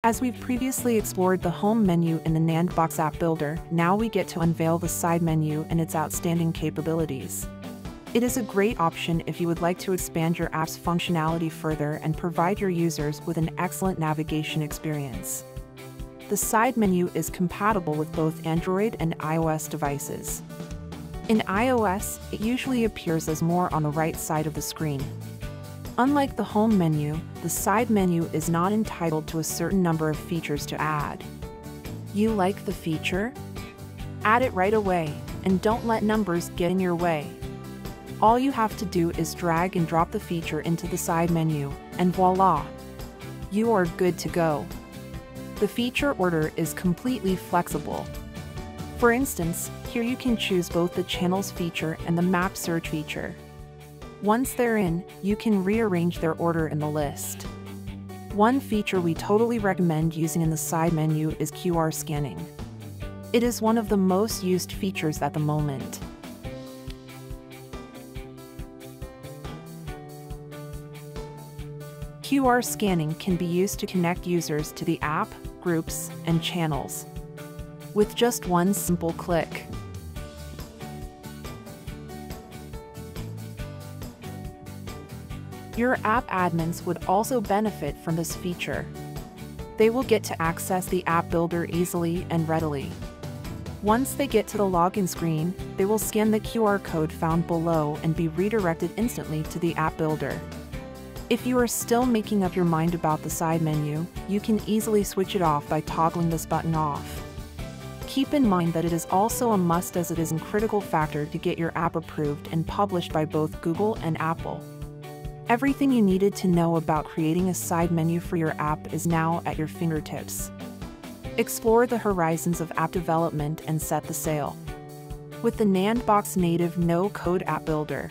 As we've previously explored the home menu in the nandbox app builder, now we get to unveil the side menu and its outstanding capabilities. It is a great option if you would like to expand your app's functionality further and provide your users with an excellent navigation experience. The side menu is compatible with both Android and iOS devices. In iOS, it usually appears as more on the right side of the screen. Unlike the home menu, the side menu is not entitled to a certain number of features to add. You like the feature? Add it right away, and don't let numbers get in your way. All you have to do is drag and drop the feature into the side menu, and voila! You are good to go. The feature order is completely flexible. For instance, here you can choose both the Channels feature and the Map Search feature. Once they're in, you can rearrange their order in the list. One feature we totally recommend using in the side menu is QR scanning. It is one of the most used features at the moment. QR scanning can be used to connect users to the app, groups, and channels with just one simple click. Your app admins would also benefit from this feature. They will get to access the app builder easily and readily. Once they get to the login screen, they will scan the QR code found below and be redirected instantly to the app builder. If you are still making up your mind about the side menu, you can easily switch it off by toggling this button off. Keep in mind that it is also a must, as it is a critical factor to get your app approved and published by both Google and Apple. Everything you needed to know about creating a side menu for your app is now at your fingertips. Explore the horizons of app development and set the sail with the nandbox native no-code app builder.